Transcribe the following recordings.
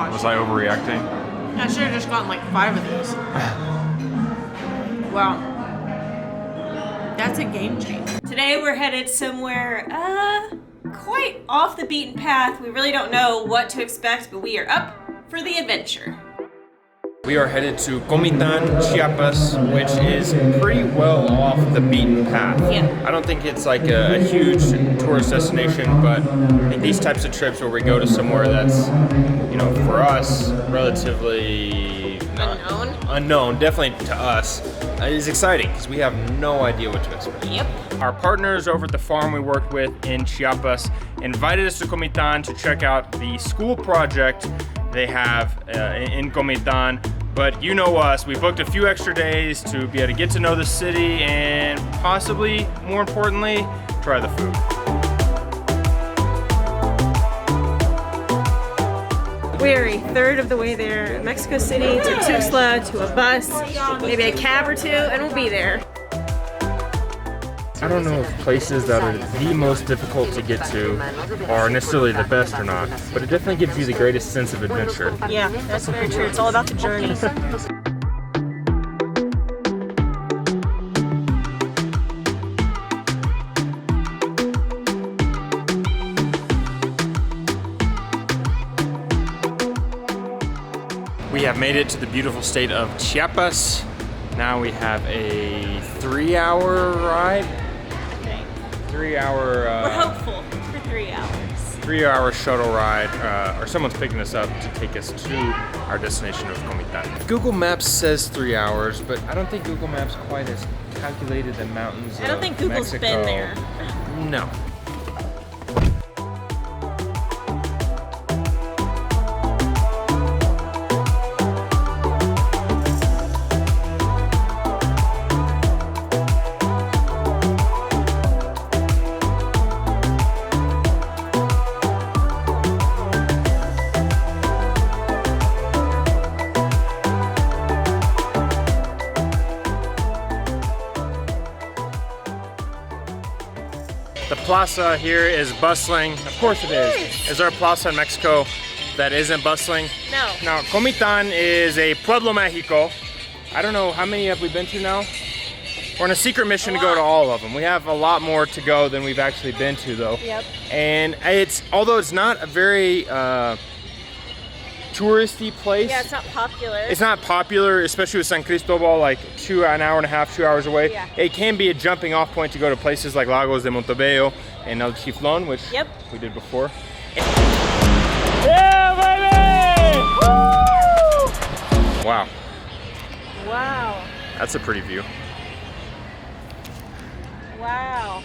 gosh. Was I overreacting? I should have just gotten like 5 of these. Wow. That's a game changer. Today we're headed somewhere quite off the beaten path. We really don't know what to expect, but we are up for the adventure. We are headed to Comitan, Chiapas, which is pretty well off the beaten path. Yeah. I don't think it's like a huge tourist destination, but I think these types of trips where we go to somewhere that's, you know, for us, relatively unknown, definitely to us, is exciting because we have no idea what to expect. Yep. Our partners over at the farm we worked with in Chiapas invited us to Comitan to check out the school project they have in Comitan. But you know us, we booked a few extra days to be able to get to know the city and possibly, more importantly, try the food. We are a third of the way there. Mexico City to Tuxtla to a bus, maybe a cab or two, and we'll be there. I don't know if places that are the most difficult to get to are necessarily the best or not, but it definitely gives you the greatest sense of adventure. Yeah, that's very true. It's all about the journey. We have made it to the beautiful state of Chiapas. Now we have a 3-hour ride. 3-hour. We're hopeful for 3 hours. 3-hour shuttle ride, or someone's picking us up to take us to our destination of Comitan. Google Maps says 3 hours, but I don't think Google Maps quite has calculated the mountains. I don't think Google's been there. No. The plaza here is bustling. Of course it is. Is there a plaza in Mexico that isn't bustling? No. Now, Comitan is a Pueblo Mexico. I don't know, how many have we been to now? We're on a secret mission to go to all of them. We have a lot more to go than we've actually been to though. Yep. And although it's not a very touristy place. Yeah, it's not popular. It's not popular, especially with San Cristobal, like an hour and a half, 2 hours away. Yeah. It can be a jumping off point to go to places like Lagos de Montebello and El Chiflón, which we did before. Yeah, baby! Woo! Wow. Wow. That's a pretty view. Wow.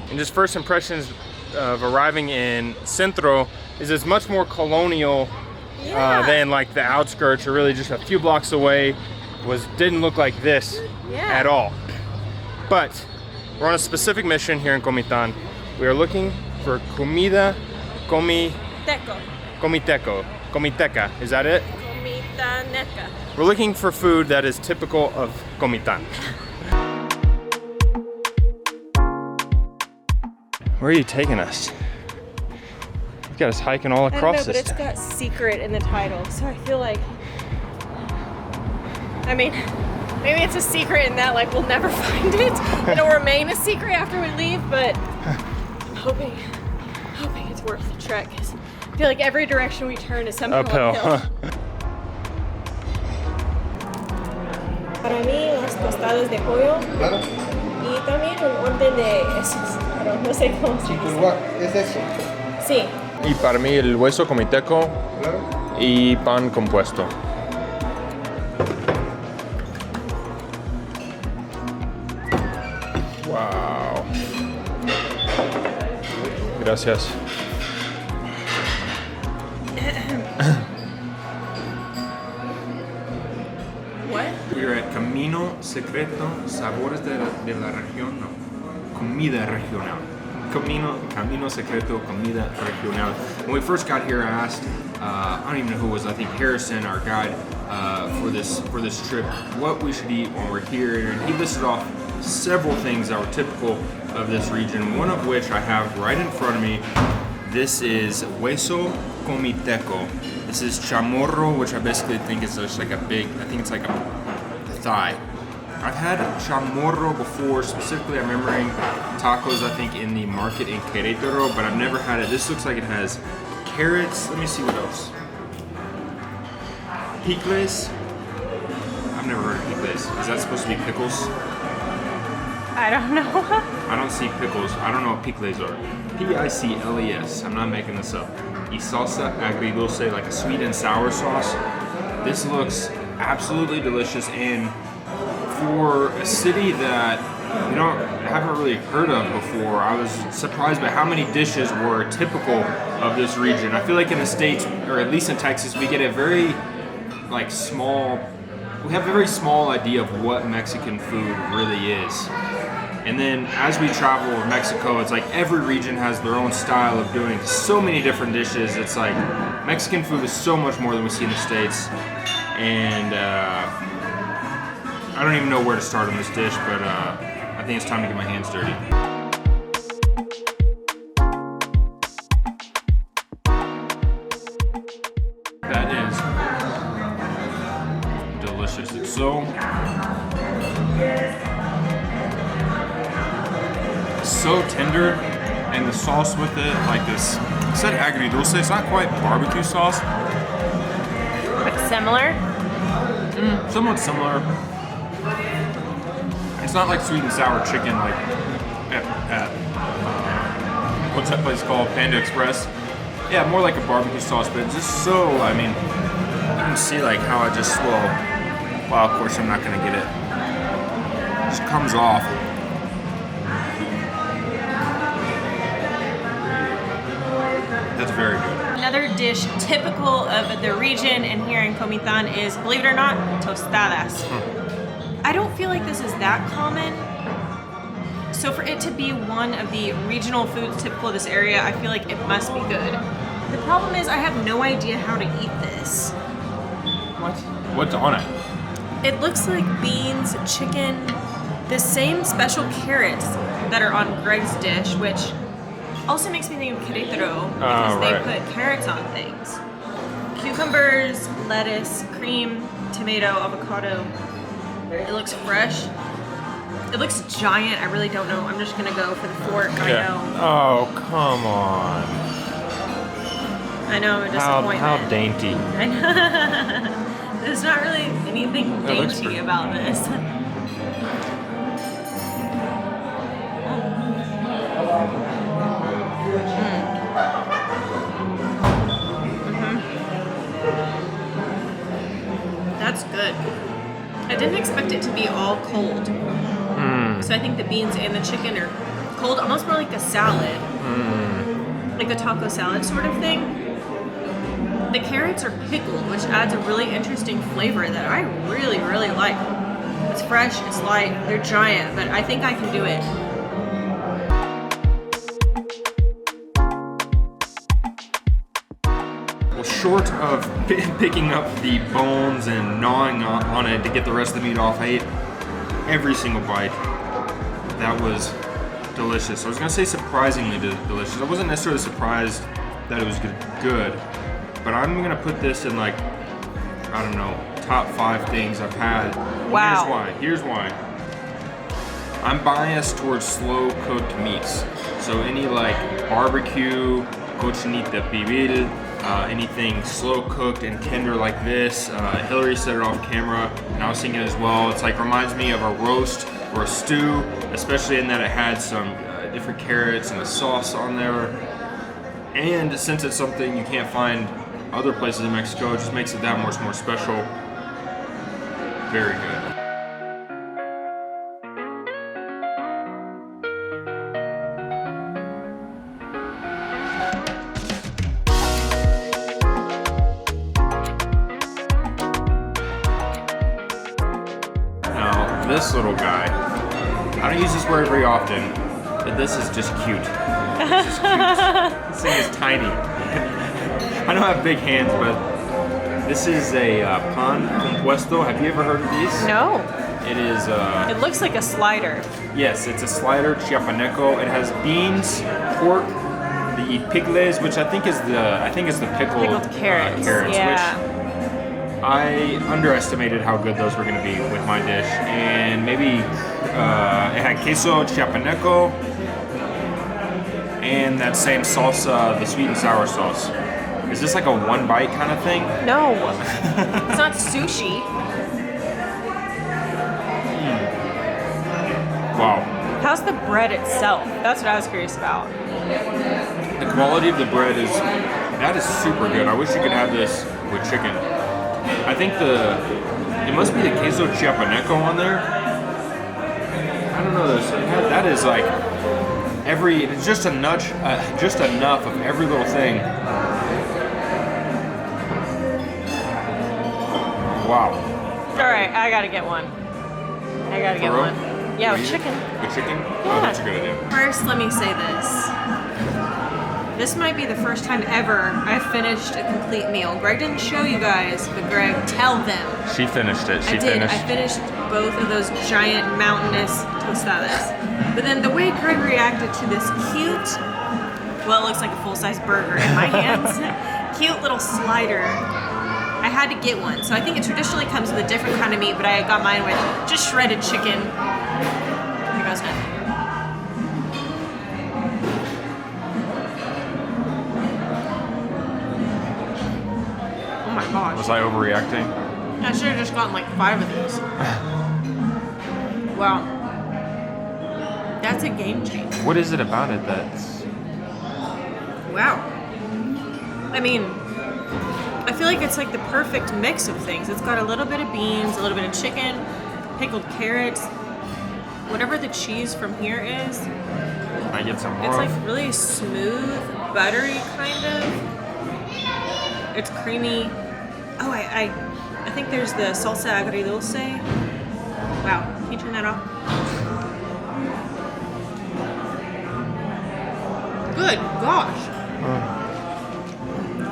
And just first impressions of arriving in Centro is it's much more colonial than like the outskirts, or really just a few blocks away. Didn't look like this at all. But we're on a specific mission here in Comitan. We are looking for comida, comiteca. Is that it? Comitaneca. We're looking for food that is typical of Comitan. Where are you taking us? You've got us hiking all across but this it's got secret in the title, so I feel like, I mean, maybe it's a secret in that like we'll never find it. It'll remain a secret after we leave, but I'm hoping it's worth the trek. 'Cause I feel like every direction we turn is somehow uphill. Para mí, unas tostadas de pollo. Claro. Y también un orden de esos, pero no sé cómo se dice. ¿Es eso? Sí. Y para mí el hueso comiteco Claro. y pan compuesto. Wow. Gracias. What? We are at Camino Secreto, Sabores de la Región, no, Comida Regional. Camino Secreto, Comida Regional. When we first got here, I asked, I don't even know who it was, I think Harrison, our guide for this trip, what we should eat when we're here, and he listed off several things that were typical of this region, one of which I have right in front of me, This is hueso comiteco. This is chamorro, which I basically think is just like a big, I think it's like a thigh. I've had chamorro before, specifically I'm remembering tacos, I think, in the market in Querétaro, but I've never had it. This looks like it has carrots. Let me see what else. Picles. I've never heard of picles. Is that supposed to be pickles? I don't know. I don't see pickles. I don't know what picles are. P-I-C-L-E-S. I'm not making this up. Y salsa agridulce, like a sweet and sour sauce. This looks absolutely delicious, and for a city that haven't really heard of before, I was surprised by how many dishes were typical of this region. I feel like in the States, or at least in Texas, we get a very we have a very small idea of what Mexican food really is. And then as we travel Mexico, it's like every region has their own style of doing so many different dishes. It's like Mexican food is so much more than we see in the States. And I don't even know where to start on this dish, but I think it's time to get my hands dirty. That is delicious. It's so tender, and the sauce with it, like this, it said agridulce, it's not quite barbecue sauce. Like similar? Somewhat similar. It's not like sweet and sour chicken like at what's that place called? Panda Express. Yeah, more like a barbecue sauce, but it's just so, I mean, you can see like how it just well, of course I'm not gonna get it. It just comes off. That's very good. Another dish typical of the region and here in Comitan is, believe it or not, tostadas. I don't feel like this is that common. So for it to be one of the regional foods typical of this area, I feel like it must be good. The problem is I have no idea how to eat this. What? What's on it? It looks like beans, chicken, the same special carrots that are on Greg's dish, which also makes me think of Querétaro because they put carrots on things. Cucumbers, lettuce, cream, tomato, avocado. It looks fresh. It looks giant. I really don't know. I'm just gonna go for the fork. I know. Oh, come on. I know, I'm a disappointment. How dainty. I know. There's not really anything dainty about this. That's good. I didn't expect it to be all cold. So I think the beans and the chicken are cold, almost more like a salad. Like a taco salad sort of thing. The carrots are pickled, which adds a really interesting flavor that I really, really like. It's fresh, it's light, they're giant, but I think I can do it. Well, short of picking up the bones and gnawing on it to get the rest of the meat off, I ate every single bite. That was delicious. I was gonna say surprisingly delicious. I wasn't necessarily surprised that it was good, but I'm gonna put this in like, I don't know, top 5 things I've had. Wow. Here's why. I'm biased towards slow cooked meats. So any like barbecue, cochinita pibil, anything slow cooked and tender like this. Hillary said it off camera, and I was thinking as well. It's like reminds me of a roast or a stew, especially in that it had some different carrots and a sauce on there. And since it's something you can't find other places in Mexico, it just makes it that much more special. Very good. This little guy, I don't use this word very often, but this is just cute. This is cute. This thing is tiny. I don't have big hands, but this is a pan compuesto. Have you ever heard of these? No. It is. It looks like a slider. Yes, it's a slider chiapaneco. It has beans, pork, the pigles, which I think is the pickled carrots. Carrots, Yeah. which I underestimated how good those were going to be with my dish. And maybe it had queso chiapaneco and that same salsa, the sweet and sour sauce. Is this like a one bite kind of thing? No, it's not sushi. Wow. How's the bread itself? That's what I was curious about. The quality of the bread is super good. I wish you could have this with chicken. I think it must be the queso chiapaneco on there. I don't know this. That is like it's just enough of every little thing. Wow. All right, I gotta get one. For real? Yeah, with chicken. With chicken? Yeah. Oh, that's a good idea. First, let me say this. This might be the first time ever I've finished a complete meal. Greg didn't show you guys, but Greg, tell them. She finished it. I did. I finished both of those giant mountainous tostadas. But then the way Greg reacted to this cute, well, it looks like a full-size burger in my hands, cute little slider, I had to get one. So I think it traditionally comes with a different kind of meat, but I got mine with just shredded chicken. Here goes nothing. Oh my gosh. Was I overreacting? I should have just gotten like 5 of these. Wow. That's a game changer. What is it about it that's... Wow. I mean, I feel like it's like the perfect mix of things. It's got a little bit of beans, a little bit of chicken, pickled carrots, whatever the cheese from here is. I get some more. It's like really smooth, buttery kind of. It's creamy. Oh, I think there's the salsa agridulce. Wow, can you turn that off? Good gosh.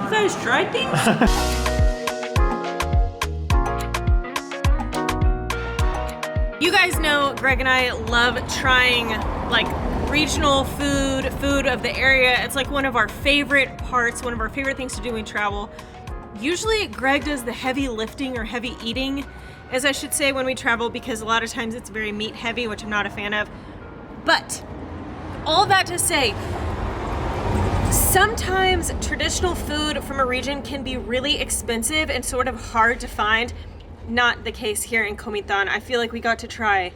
You guys tried these? You guys know Greg and I love trying like regional food of the area. It's like one of our favorite parts, one of our favorite things to do when we travel. Usually Greg does the heavy lifting or heavy eating, as I should say, when we travel, because a lot of times it's very meat heavy, which I'm not a fan of. But all that to say, sometimes traditional food from a region can be really expensive and sort of hard to find. Not the case here in Comitan. I feel like we got to try,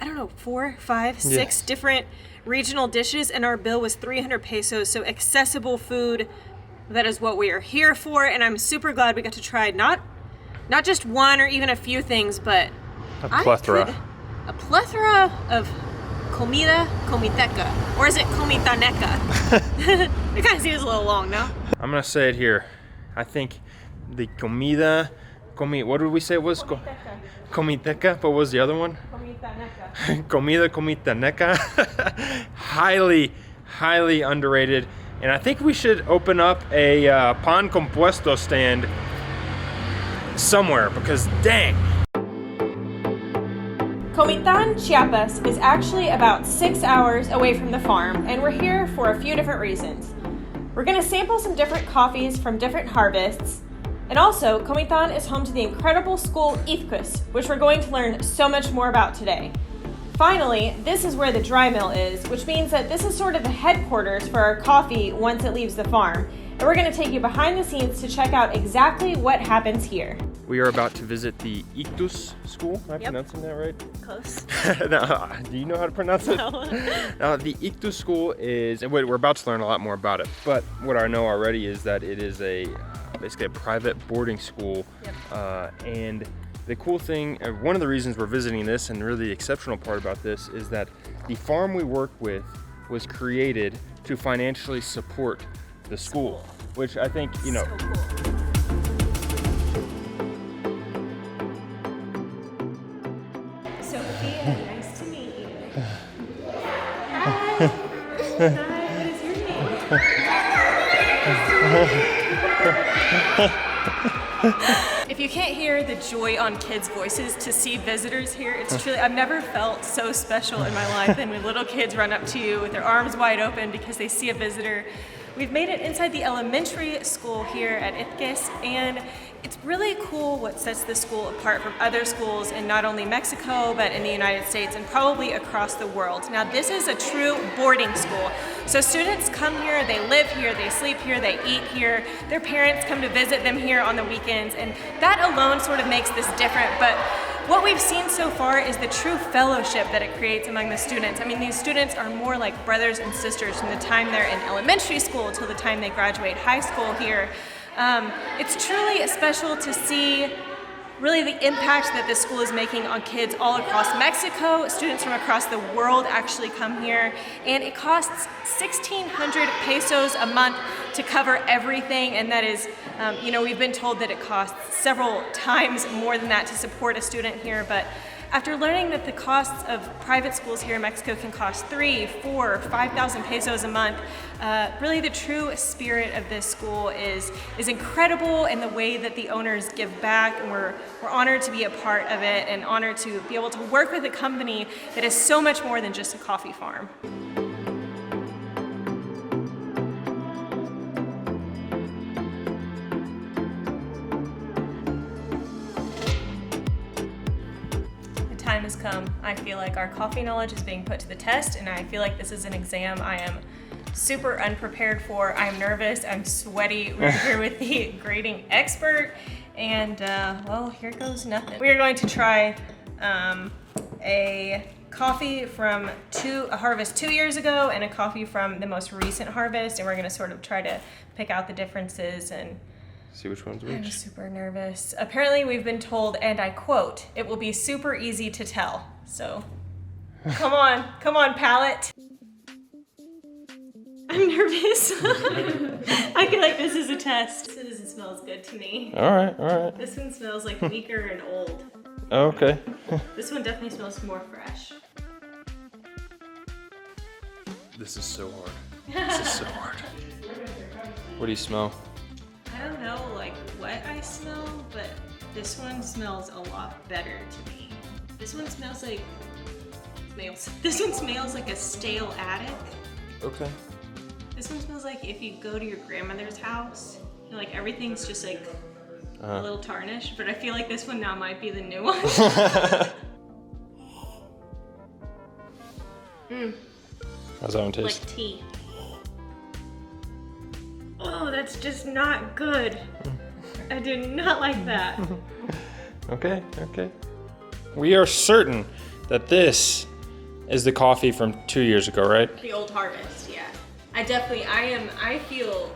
I don't know, 4, 5, 6 different regional dishes, and our bill was 300 pesos, so accessible food. That is what we are here for, and I'm super glad we got to try not just one or even a few things, but a plethora. A plethora of comida, comiteca, or is it comitaneca? It kind of seems a little long, no? I'm gonna say it here. I think the comida, what did we say it was? Comiteca, but what was the other one? Comitaneca. Comida, comitaneca. highly underrated. And I think we should open up a pan compuesto stand somewhere, because dang. Comitan, Chiapas is actually about 6 hours away from the farm, and we're here for a few different reasons. We're going to sample some different coffees from different harvests, and also Comitan is home to the incredible school Ichthus, which we're going to learn so much more about today. Finally, this is where the dry mill is, which means that this is sort of the headquarters for our coffee once it leaves the farm. And we're going to take you behind the scenes to check out exactly what happens here. We are about to visit the Ichthus school. Am I pronouncing that right? Close. No, do you know how to pronounce it? No. Now, the Ichthus school is, and we're about to learn a lot more about it, but what I know already is that it is basically a private boarding school. And the cool thing, one of the reasons we're visiting this, and really the exceptional part about this, is that the farm we work with was created to financially support the school, which I think, you know. So cool. Sophia, nice to meet you. Hi. Hi, what is your name? If you can't hear the joy on kids' voices to see visitors here, it's truly, I've never felt so special in my life than when little kids run up to you with their arms wide open because they see a visitor. we've made it inside the elementary school here at Ichthus, and it's really cool what sets this school apart from other schools in not only Mexico, but in the United States and probably across the world. Now, this is a true boarding school. So students come here, they live here, they sleep here, they eat here. Their parents come to visit them here on the weekends, and that alone sort of makes this different. But what we've seen so far is the true fellowship that it creates among the students. I mean, these students are more like brothers and sisters from the time they're in elementary school till the time they graduate high school here. It's truly special to see really the impact that this school is making on kids all across Mexico. Students from across the world actually come here, and it costs 1,600 pesos a month to cover everything, and that is, we've been told that it costs several times more than that to support a student here, but after learning that the costs of private schools here in Mexico can cost 3,000, 4,000, 5,000 pesos a month, really the true spirit of this school is incredible in the way that the owners give back, and we're honored to be a part of it and honored to be able to work with a company that is so much more than just a coffee farm. Time has come. I feel like our coffee knowledge is being put to the test, and I feel like this is an exam I am super unprepared for. I'm nervous, I'm sweaty. We're here with the grading expert, and well, here goes nothing. We are going to try a coffee from a harvest 2 years ago and a coffee from the most recent harvest, and we're going to sort of try to pick out the differences and see which one's which. I'm super nervous. Apparently we've been told, and I quote, it will be super easy to tell. So, come on, palate. I'm nervous. I feel like this is a test. This doesn't smell as good to me. All right. This one smells like weaker and old. Okay. This one definitely smells more fresh. This is so hard. What do you smell? I don't know like what I smell, but this one smells a lot better to me. This one smells like a stale attic. Okay. This one smells like if you go to your grandmother's house, like everything's just like a little tarnished, but I feel like this one now might be the new one. How's that one taste? Like tea. Oh, that's just not good. I do not like that. Okay. We are certain that this is the coffee from 2 years ago, right? The old harvest, yeah. I feel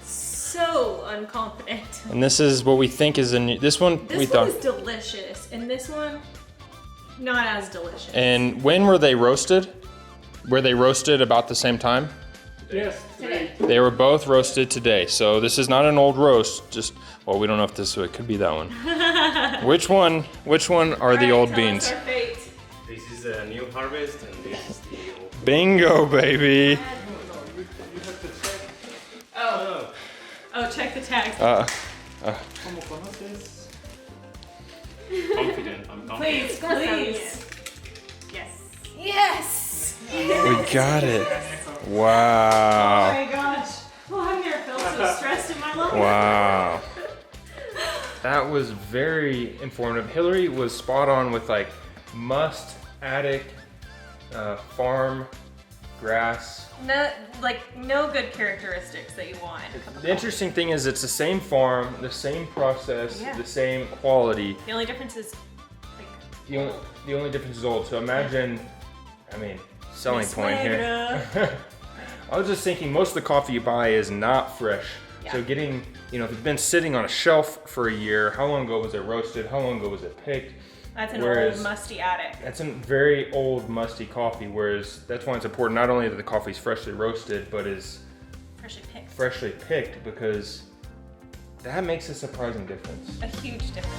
so unconfident. And this is what we think is this one we thought. This one is delicious, and this one, not as delicious. And when were they roasted? Were they roasted about the same time? Yes, Today. They were both roasted today, so this is not an old roast. We don't know if it could be that one. Which one are the old beans? Our fate. this is a new harvest and this is the old. Bingo, baby. Oh, check the tags. ¿Cómo conoces? Confident, I'm confident. Please. Yes. We got it. Oh Wow. my gosh. Oh, I've never felt so stressed in my life. Wow. That was very informative. Hillary was spot on with like must, attic, farm, grass. No good characteristics that you want. The interesting thing is it's the same farm, the same process, the same quality. The only difference is The only difference is old. So imagine, selling point here. I was just thinking most of the coffee you buy is not fresh. Yeah. So getting, if it's been sitting on a shelf for a year, how long ago was it roasted? How long ago was it picked? That's an old musty attic. That's a very old musty coffee, whereas that's why it's important not only that the coffee's freshly roasted, but is freshly picked because that makes a surprising difference. A huge difference.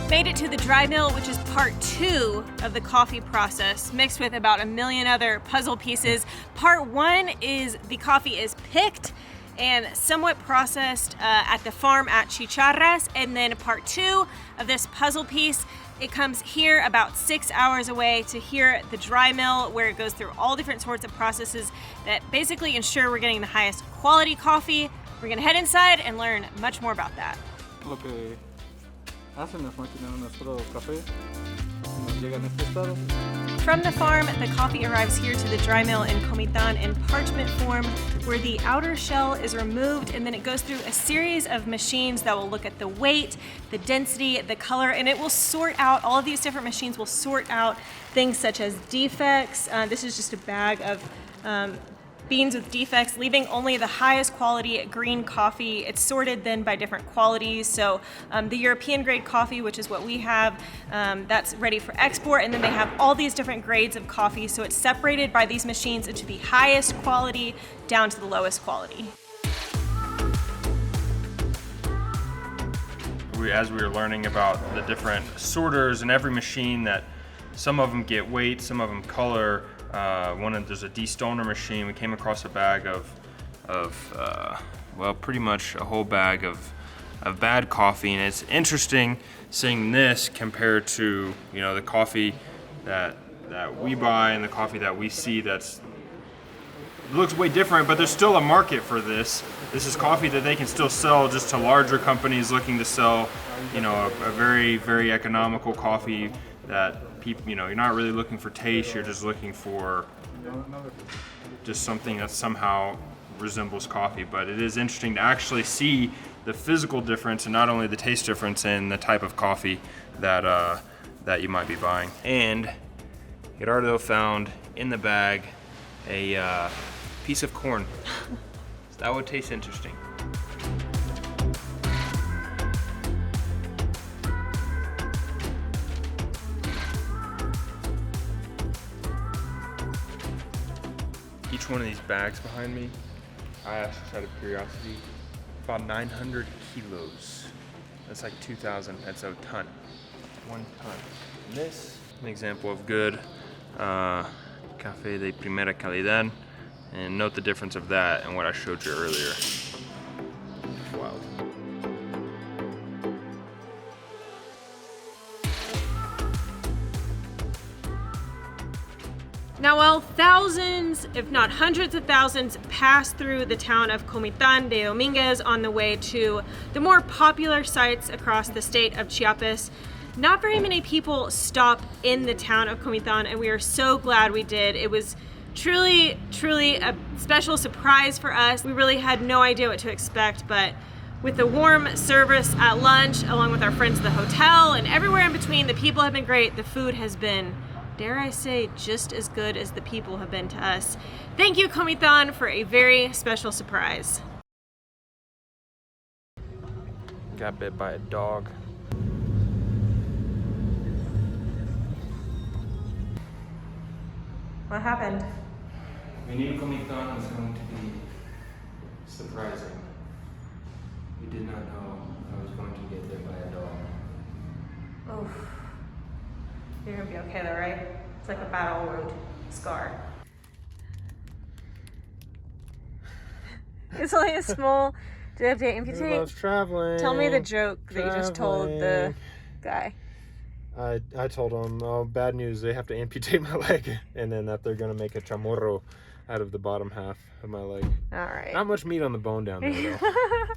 Made it to the dry mill, which is part 2 of the coffee process, mixed with about 1 million other puzzle pieces. Part 1 is the coffee is picked, and somewhat processed at the farm at Chiapas. And then part 2 of this puzzle piece, it comes here about 6 hours away to here at the dry mill, where it goes through all different sorts of processes that basically ensure we're getting the highest quality coffee. We're gonna head inside and learn much more about that. Lo que hacen las máquinas nuestro café nos llega en este estado. From the farm, the coffee arrives here to the dry mill in Comitan in parchment form, where the outer shell is removed, and then it goes through a series of machines that will look at the weight, the density, the color, and it will sort out, all of these different machines will sort out things such as defects. This is just a bag of beans with defects, leaving only the highest quality green coffee. It's sorted then by different qualities. So the European grade coffee, which is what we have, that's ready for export. And then they have all these different grades of coffee. So it's separated by these machines into the highest quality down to the lowest quality. As we were learning about the different sorters in every machine, that some of them get weight, some of them color. There's a destoner machine. We came across a bag well, pretty much a whole bag of bad coffee, and it's interesting seeing this compared to, you know, the coffee that we buy and the coffee that we see. It looks way different, but there's still a market for this. This is coffee that they can still sell just to larger companies looking to sell, you know, a very, very economical coffee that people, you know, you're not really looking for taste, you're just looking for just something that somehow resembles coffee. But it is interesting to actually see the physical difference and not only the taste difference in the type of coffee that you might be buying. And Gerardo found in the bag a piece of corn. So that would taste interesting. Each one of these bags behind me, I asked just out of curiosity, about 900 kilos. That's like 2,000, that's a ton, 1 ton. And this is an example of good café de primera calidad, and note the difference of that and what I showed you earlier. Wow. Now, while thousands, if not hundreds of thousands, pass through the town of Comitán de Dominguez on the way to the more popular sites across the state of Chiapas, not very many people stop in the town of Comitán, and we are so glad we did. It was truly, truly a special surprise for us. We really had no idea what to expect, but with the warm service at lunch, along with our friends at the hotel, and everywhere in between, the people have been great. The food has been, dare I say, just as good as the people have been to us. Thank you, Comitan, for a very special surprise. Got bit by a dog. What happened? We knew Comitan was going to be surprising. We did not know I was going to get bit by a dog. Oof. You're gonna be okay though, right? It's like a battle wound scar. It's only a small. Do you have to amputate? He loves traveling. Tell me the joke that you just told the guy. I told him, oh, bad news, they have to amputate my leg, and then that they're gonna make a chamorro out of the bottom half of my leg. All right. Not much meat on the bone down there though.